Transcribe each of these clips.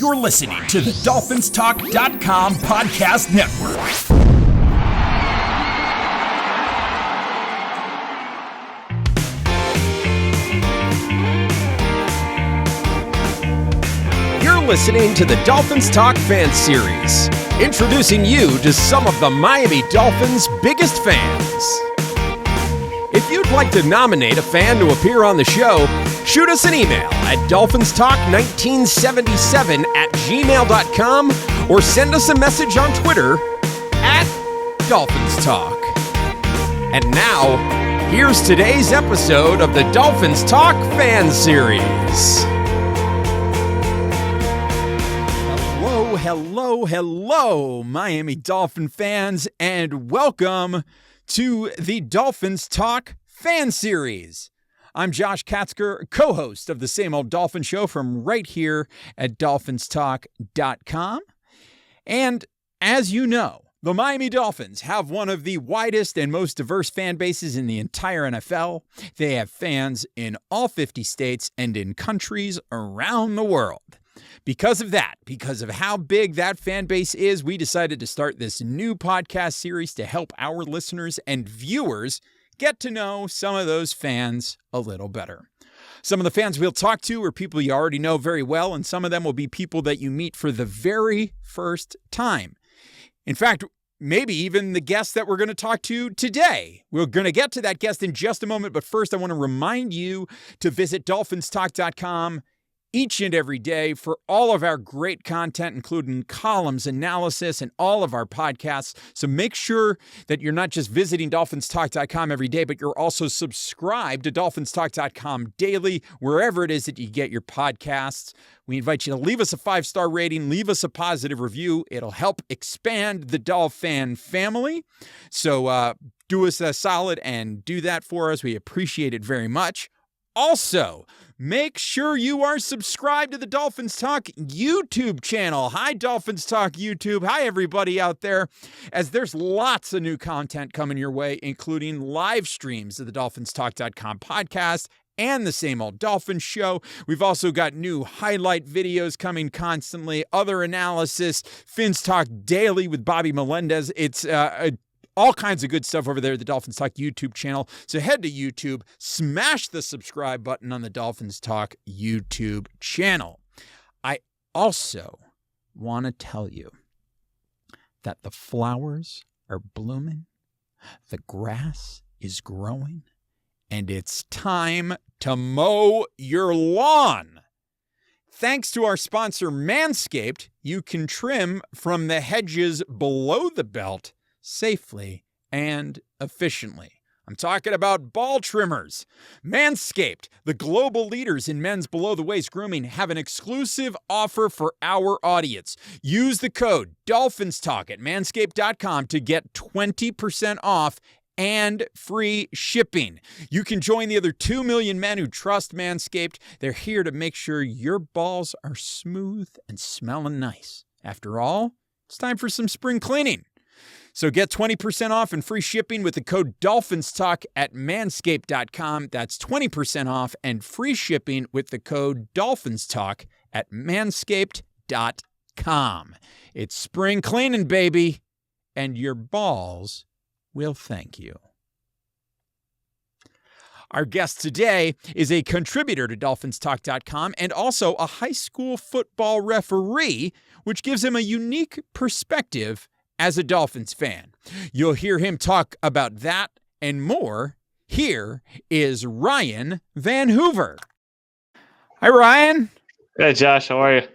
You're listening to the DolphinsTalk.com podcast network. You're listening to the Dolphins Talk Fan Series, introducing you to some of the Miami Dolphins' biggest fans. If you'd like to nominate a fan to appear on the show, shoot us an email at dolphinstalk1977@gmail.com or send us a message on Twitter at DolphinsTalk. And now, here's today's episode of the Dolphins Talk Fan Series. Hello, Miami Dolphin fans, and welcome to the Dolphins Talk Fan Series. I'm Josh Katzker, co-host of the Same Old Dolphin Show from right here at DolphinsTalk.com. And as you know, the Miami Dolphins have one of the widest and most diverse fan bases in the entire NFL. They have fans in all 50 states and in countries around the world. Because of that, because of how big that fan base is, we decided to start this new podcast series to help our listeners and viewers get to know some of those fans a little better. Some of the fans we'll talk to are people you already know very well, and some of them will be people that you meet for the very first time. In fact, maybe even the guest that we're going to talk to today. We're going to get to that guest in just a moment, but first I want to remind you to visit DolphinsTalk.com each and every day for all of our great content, including columns, analysis, and all of our podcasts. So make sure that you're not just visiting DolphinsTalk.com every day, but you're also subscribed to DolphinsTalk.com daily, wherever it is that you get your podcasts. We invite you to leave us a 5-star rating, leave us a positive review. It'll help expand the Dolphin family. So do us a solid and do that for us. We appreciate it very much. Also, make sure you are subscribed to the Dolphins Talk YouTube channel. Hi, Dolphins Talk YouTube. Hi, everybody out there. As there's lots of new content coming your way, including live streams of the DolphinsTalk.com podcast and the Same Old Dolphin Show. We've also got new highlight videos coming constantly, other analysis, Fins Talk Daily with Bobby Melendez. It's all kinds of good stuff over there at the Dolphins Talk YouTube channel. So head to YouTube, smash the subscribe button on the Dolphins Talk YouTube channel. I also want to tell you that the flowers are blooming, the grass is growing, and it's time to mow your lawn. Thanks to our sponsor, Manscaped, you can trim from the hedges below the belt safely and efficiently. I'm talking about ball trimmers. Manscaped, the global leaders in men's below-the-waist grooming, have an exclusive offer for our audience. Use the code DolphinsTalk at manscaped.com to get 20% off and free shipping. You can join the other 2 million men who trust Manscaped. They're here to make sure your balls are smooth and smelling nice. After all, it's time for some spring cleaning. So get 20% off and free shipping with the code DolphinsTalk at manscaped.com. That's 20% off and free shipping with the code DolphinsTalk at manscaped.com. It's spring cleaning, baby, and your balls will thank you. Our guest today is a contributor to DolphinsTalk.com and also a high school football referee, which gives him a unique perspective as a Dolphins fan. You'll hear him talk about that and more. Here is Ryan VanHoover. Hi, Ryan. Hey, Josh. How are you?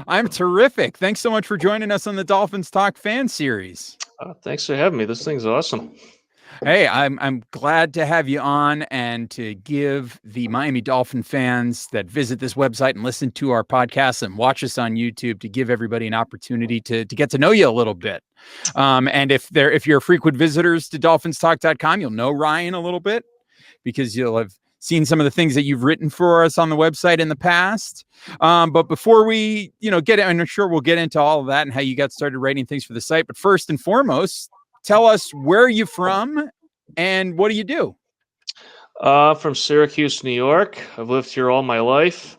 I'm terrific. Thanks so much for joining us on the Dolphins Talk Fan Series. Thanks for having me. This thing's awesome. Hey, I'm glad to have you on and to give the Miami Dolphin fans that visit this website and listen to our podcasts and watch us on YouTube, to give everybody an opportunity to get to know you a little bit. And if you're frequent visitors to DolphinsTalk.com, you'll know Ryan a little bit because you'll have seen some of the things that you've written for us on the website in the past. But before we, get, I'm sure we'll get into all of that and how you got started writing things for the site. But first and foremost, tell us, where are you from and what do you do? From Syracuse, New York. I've lived here all my life.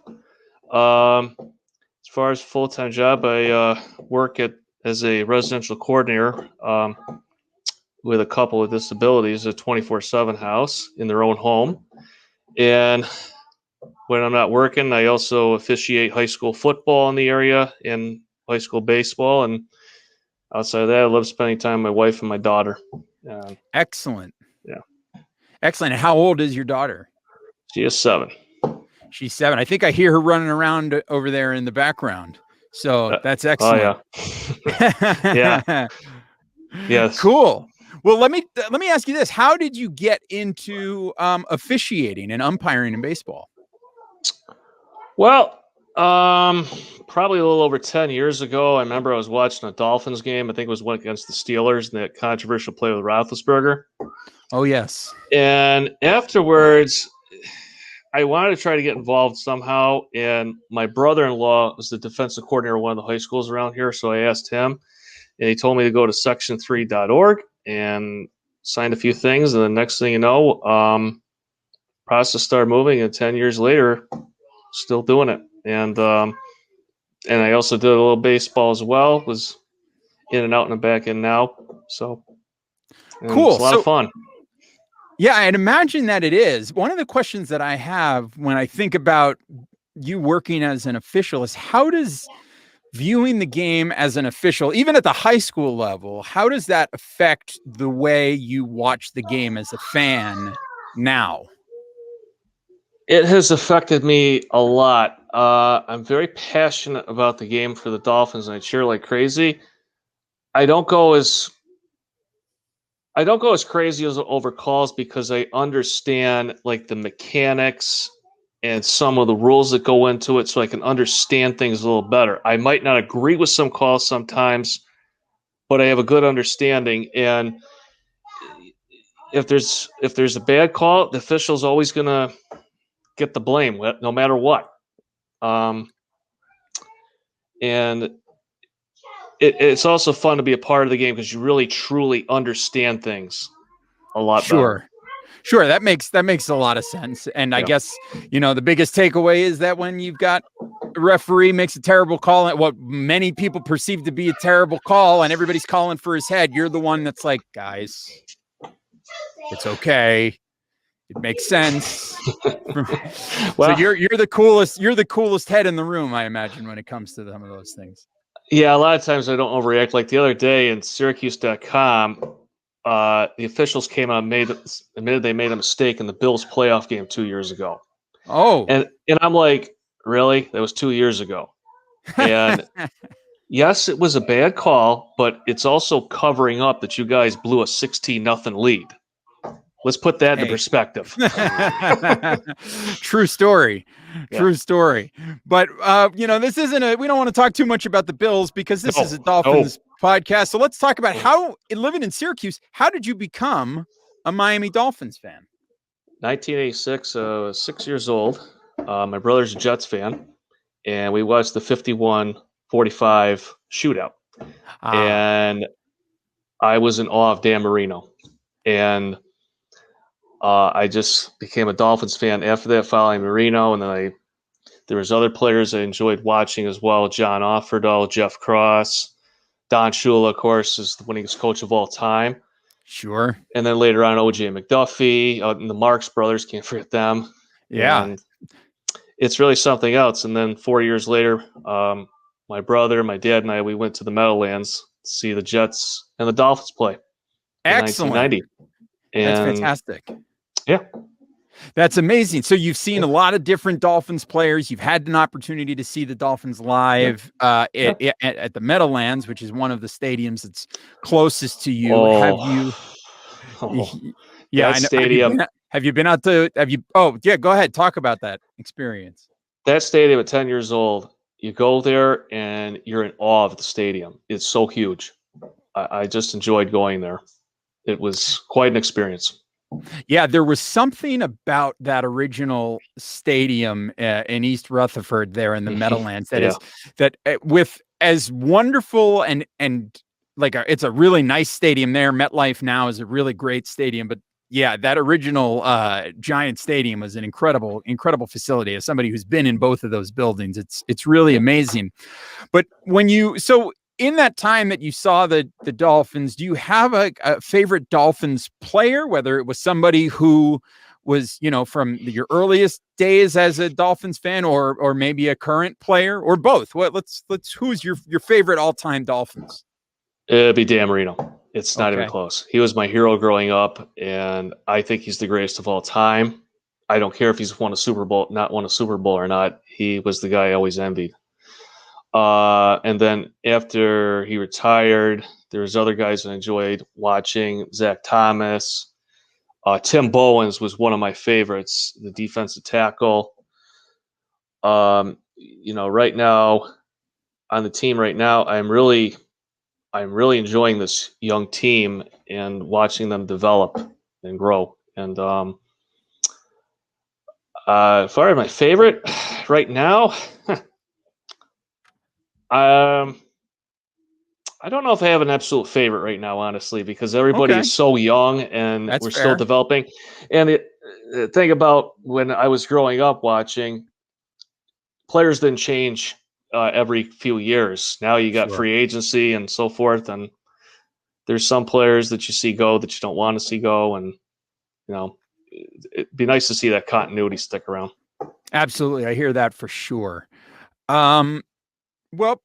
It's far as full-time job, I work as a residential coordinator with a couple with disabilities, a 24/7 house in their own home. And when I'm not working, I also officiate high school football in the area and high school baseball. And outside of that, I love spending time with my wife and my daughter. Excellent. Yeah. Excellent. And how old is your daughter? She is 7. She's 7. I think I hear her running around over there in the background. So that's excellent. Oh, yeah. Yeah. Yes. Cool. Well, let me ask you this. How did you get into officiating and umpiring in baseball? Well, probably a little over 10 years ago, I remember I was watching a Dolphins game. I think it was one against the Steelers and that controversial play with Roethlisberger. Oh, yes. And afterwards, I wanted to try to get involved somehow. And my brother-in-law was the defensive coordinator of one of the high schools around here. So I asked him, and he told me to go to section3.org and signed a few things. And the next thing you know, process started moving. And 10 years later, still doing it. And I also did a little baseball as well. Was in and out and back in now. So cool. It's a lot of fun. Yeah, I'd imagine that it is. One of the questions that I have when I think about you working as an official is how does viewing the game as an official, even at the high school level, how does that affect the way you watch the game as a fan now? It has affected me a lot. I'm very passionate about the game for the Dolphins, and I cheer like crazy. I don't go as crazy as over calls because I understand like the mechanics and some of the rules that go into it, so I can understand things a little better. I might not agree with some calls sometimes, but I have a good understanding. And if there's a bad call, the official's always gonna get the blame, no matter what. And it's also fun to be a part of the game because you really truly understand things a lot better. Sure, that makes a lot of sense. And I guess, the biggest takeaway is that when you've got a referee makes a terrible call at what many people perceive to be a terrible call and everybody's calling for his head, you're the one that's like, guys, it's okay. It makes sense. Well, so you're the coolest head in the room, I imagine, when it comes to some of those things. Yeah, a lot of times I don't overreact. Like the other day in Syracuse.com, the officials came out and admitted they made a mistake in the Bills playoff game 2 years ago. Oh. And I'm like, really? That was 2 years ago. And yes, it was a bad call, but it's also covering up that you guys blew a 16-0 lead. Let's put that into perspective. True story. True story. But, this isn't we don't want to talk too much about the Bills because this is a Dolphins podcast. So let's talk about how, living in Syracuse, how did you become a Miami Dolphins fan? 1986, 6 years old. My brother's a Jets fan, and we watched the 51-45 shootout. And I was in awe of Dan Marino. And I just became a Dolphins fan after that, following Marino, and then there was other players I enjoyed watching as well. John Offerdahl, Jeff Cross, Don Shula, of course, is the winningest coach of all time. Sure. And then later on, O.J. McDuffie, and the Marks brothers, can't forget them. Yeah. And it's really something else. And then 4 years later, my brother, my dad, and I, we went to the Meadowlands to see the Jets and the Dolphins play. Excellent. In 1990. That's fantastic. Yeah. That's amazing. So you've seen a lot of different Dolphins players. You've had an opportunity to see the Dolphins live at the Meadowlands, which is one of the stadiums that's closest to you. That stadium. Have you been out to, go ahead. Talk about that experience. That stadium at 10 years old, you go there and you're in awe of the stadium. It's so huge. I just enjoyed going there. It was quite an experience. Yeah, there was something about that original stadium in East Rutherford there in the Meadowlands with as wonderful and like it's a really nice stadium there. MetLife now is a really great stadium, but Yeah, that original Giant Stadium was an incredible, incredible facility. As somebody who's been in both of those buildings, it's really amazing. But so in that time that you saw the Dolphins, do you have a favorite Dolphins player, whether it was somebody who was, from your earliest days as a Dolphins fan, or maybe a current player, or both? Who's your favorite all-time Dolphins? It'd be Dan Marino. It's not even Okay. close. He was my hero growing up, and I think he's the greatest of all time. I don't care if he's won a Super Bowl or not. He was the guy I always envied. And then after he retired, there was other guys I enjoyed watching. Zach Thomas, Tim Bowens was one of my favorites, the defensive tackle. Right now on the team right now, I'm really enjoying this young team and watching them develop and grow. And as far as my favorite right now, I don't know if I have an absolute favorite right now, honestly, because everybody Okay. is so young and That's we're still fair. developing. And the thing about when I was growing up watching, players didn't change every few years. Now you got Sure. free agency and so forth, and there's some players that you see go that you don't want to see go, and it'd be nice to see that continuity stick around. Absolutely. I hear that for sure. Well,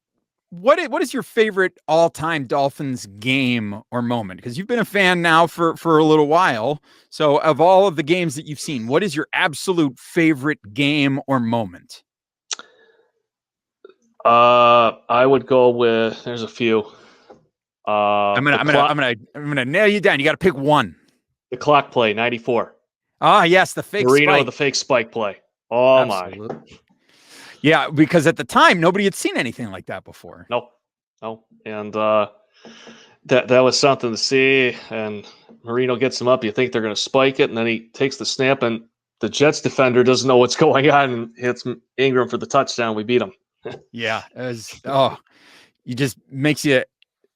what is your favorite all-time Dolphins game or moment? Because you've been a fan now for a little while. So of all of the games that you've seen, what is your absolute favorite game or moment? I would go with. There's a few. I'm gonna nail you down. You got to pick one. The clock play, 94. Ah, yes, the fake Marino, spike. the fake spike play. Oh Absolutely. my. Yeah, because at the time nobody had seen anything like that before. No. And that was something to see. And Marino gets him up. You think they're going to spike it, and then he takes the snap, and the Jets defender doesn't know what's going on and hits Ingram for the touchdown. We beat him. Yeah, you just makes you.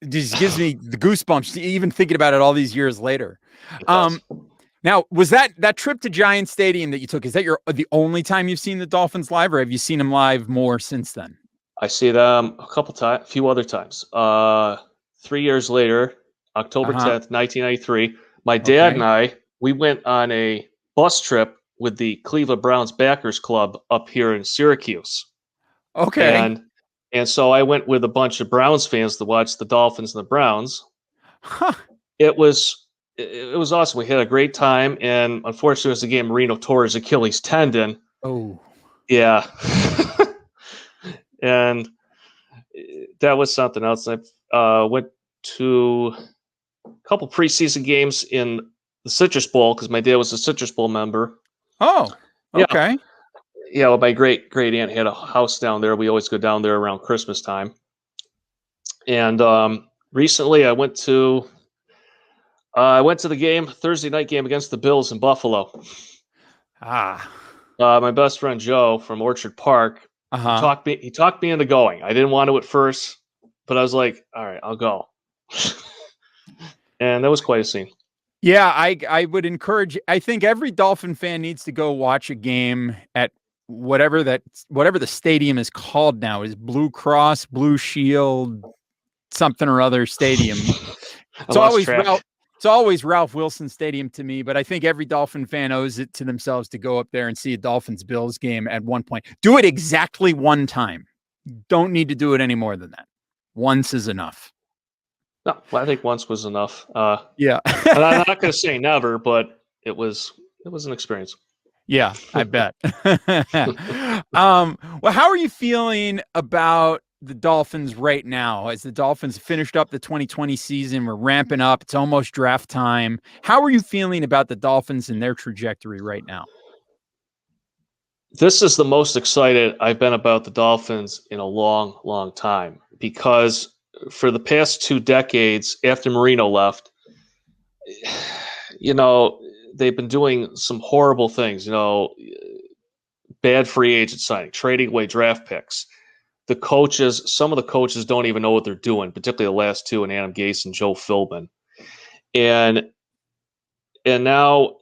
It just gives me the goosebumps even thinking about it all these years later. Now, was that trip to Giant Stadium that you took? Is that the only time you've seen the Dolphins live, or have you seen them live more since then? I see them a couple times, a few other times. 3 years later, October 10th, 1993, my dad and I, we went on a bus trip with the Cleveland Browns Backers Club up here in Syracuse. Okay. And so I went with a bunch of Browns fans to watch the Dolphins and the Browns. Huh. It was awesome. We had a great time, and unfortunately, it was the game Marino tore his Achilles tendon. Oh, yeah, and that was something else. I went to a couple preseason games in the Citrus Bowl because my dad was a Citrus Bowl member. Oh, okay. Yeah, well, my great aunt had a house down there. We always go down there around Christmas time. And recently, I went to the Thursday night game against the Bills in Buffalo. My best friend Joe from Orchard Park, he talked me into going. I didn't want to at first, but I was like, all right, I'll go. And that was quite a scene. Yeah, I would encourage. I think every Dolphin fan needs to go watch a game at whatever the stadium is called now. Is Blue Cross, Blue Shield, something or other stadium. It's always Ralph Wilson Stadium to me, but I think every Dolphin fan owes it to themselves to go up there and see a Dolphins-Bills game at one point. Do it exactly one time. Don't need to do it any more than that. Once is enough. No, I think once was enough. Yeah. And I'm not going to say never, but it was an experience. Yeah, I bet. Well, how are you feeling about the Dolphins right now? As the Dolphins finished up the 2020 season, we're ramping up. It's almost draft time. How are you feeling about the Dolphins and their trajectory right now? This is the most excited I've been about the Dolphins in a long, long time, because for the past 2 decades after Marino left, they've been doing some horrible things, bad free agent signing, trading away draft picks. Some of the coaches don't even know what they're doing, particularly the last two, and Adam Gase and Joe Philbin. And And now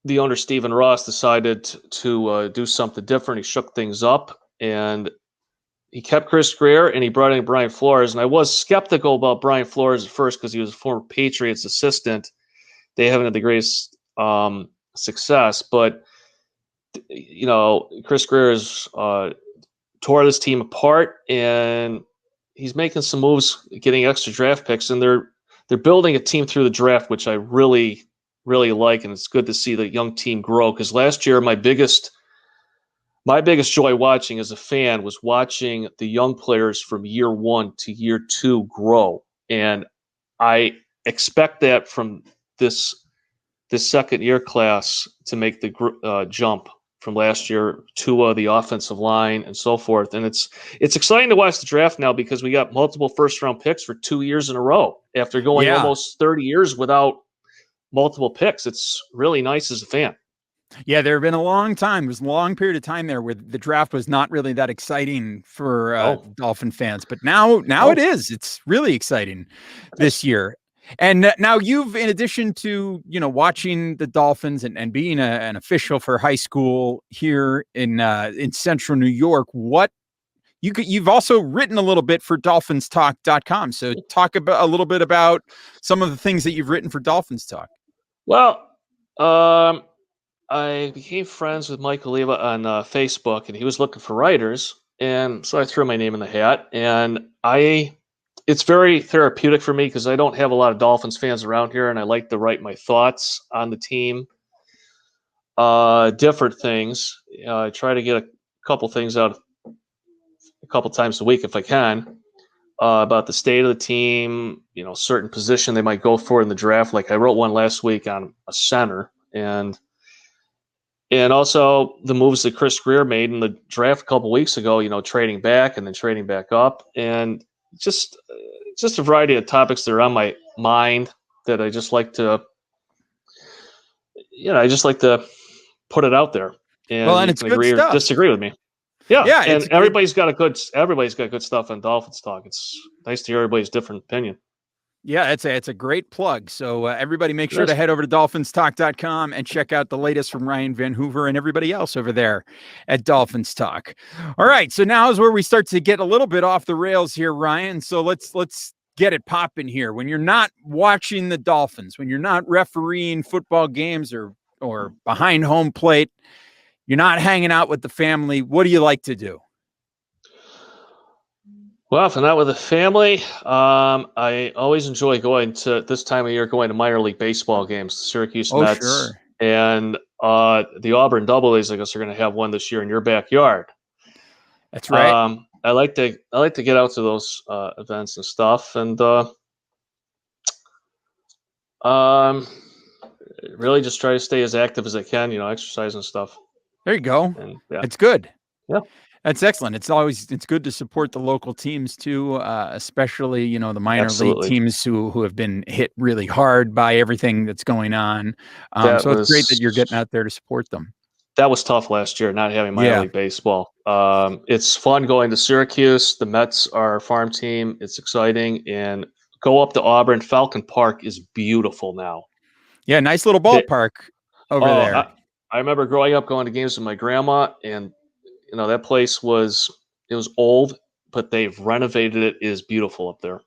the owner, Stephen Ross, decided to do something different. He shook things up, and he kept Chris Greer, and he brought in Brian Flores. And I was skeptical about Brian Flores at first because he was a former Patriots assistant. They haven't had the greatest success, but Chris Greer has tore this team apart, and he's making some moves, getting extra draft picks, and they're building a team through the draft, which I really, really like, and it's good to see the young team grow. Because last year, my biggest joy watching as a fan was watching the young players from year 1 to year 2 grow, and I expect that from this second year class to make the jump from last year to the offensive line and so forth. And it's exciting to watch the draft now because we got multiple first round picks for 2 years in a row after going almost 30 years without multiple picks. It's really nice as a fan. Yeah, there have been a long time. There was a long period of time there where the draft was not really that exciting for Dolphin fans, but now it is. It's really exciting this year. And now you've, in addition to watching the Dolphins and being an official for high school here in Central New York, you've also written a little bit for DolphinsTalk.com. So talk a little bit about some of the things that you've written for Dolphins Talk. Well, I became friends with Mike Oliva on Facebook, and he was looking for writers, and so I threw my name in the hat. And it's very therapeutic for me because I don't have a lot of Dolphins fans around here, and I like to write my thoughts on the team, different things. I try to get a couple things out a couple times a week if I can, about the state of the team, certain position they might go for in the draft. Like I wrote one last week on a center, and also the moves that Chris Greer made in the draft a couple weeks ago, trading back and then trading back up, and just a variety of topics that are on my mind that I just like to, put it out there. And well, and you it's can good agree or stuff. disagree with me. Yeah, Yeah, and everybody's got good stuff on Dolphins Talk. It's nice to hear everybody's different opinion. Yeah, it's a great plug. So everybody make sure to head over to DolphinsTalk.com and check out the latest from Ryan VanHoover and everybody else over there at Dolphins Talk. All right, so now is where we start to get a little bit off the rails here, Ryan. So let's get it popping here. When you're not watching the Dolphins, when you're not refereeing football games or behind home plate, you're not hanging out with the family, what do you like to do? Well, if I'm not with the family, I always enjoy going to this time of year, going to minor league baseball games, the Syracuse Mets, sure. and the Auburn Double A's. I guess they're going to have one this year in your backyard. That's right. I like to get out to those events and stuff, and really just try to stay as active as I can. Exercise and stuff. There you go. And, It's good. Yeah. That's excellent. It's good to support the local teams too, especially the minor league teams who have been hit really hard by everything that's going on. So it's great that you're getting out there to support them. That was tough last year, not having minor league baseball. It's fun going to Syracuse. The Mets are our farm team. It's exciting, and go up to Auburn. Falcon Park is beautiful now. Yeah, nice little ballpark over there. I remember growing up going to games with my grandma, and that place was old, but they've renovated it. It is beautiful up there.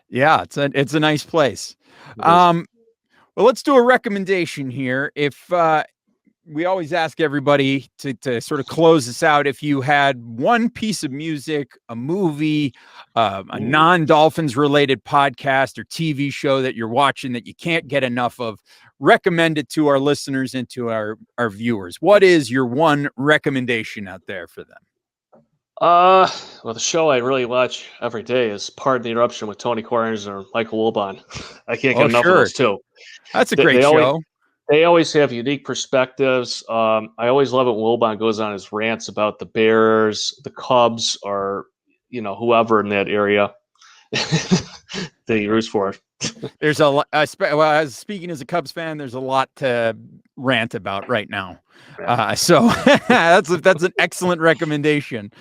Yeah, it's a nice place. Well, let's do a recommendation here. If we always ask everybody to sort of close this out, if you had one piece of music, a movie, a non-Dolphins related podcast or TV show that you're watching that you can't get enough of, recommend it to our listeners and to our viewers. What is your one recommendation out there for them? Well, the show I really watch every day is Pardon the Interruption with Tony Corners or Michael Wilbon. I can't get enough of those two. That's a great show. They always have unique perspectives. I always love it when Wilbon goes on his rants about the Bears, the Cubs, or whoever in that area that he roots for. There's a well, as speaking as a Cubs fan, there's a lot to rant about right now. So that's an excellent recommendation.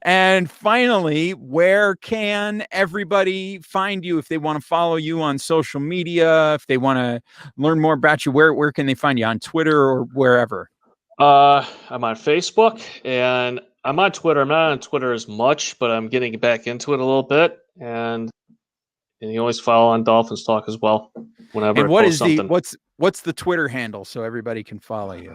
And finally, where can everybody find you if they want to follow you on social media? If they want to learn more about you, where can they find you, on Twitter or wherever? I'm on Facebook and I'm on Twitter. I'm not on Twitter as much, but I'm getting back into it a little bit. And you always follow on Dolphins Talk as well. Whenever And I post something. what's the Twitter handle so everybody can follow you?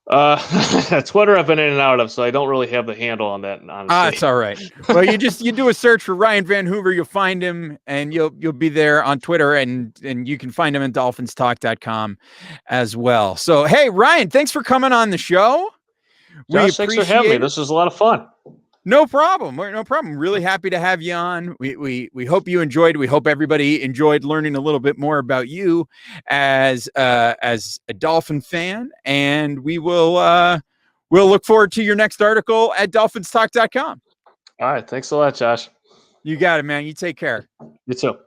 Twitter I've been in and out of, so I don't really have the handle on that, honestly. It's all right. Well, you do a search for Ryan VanHoover, you'll find him, and you'll be there on Twitter, and you can find him at DolphinsTalk.com as well. So, hey, Ryan, thanks for coming on the show. Josh, thanks for having me. This was a lot of fun. No problem. No problem. Really happy to have you on. We hope you enjoyed. We hope everybody enjoyed learning a little bit more about you as a Dolphin fan. And we'll look forward to your next article at DolphinsTalk.com. All right. Thanks a lot, Josh. You got it, man. You take care. You too.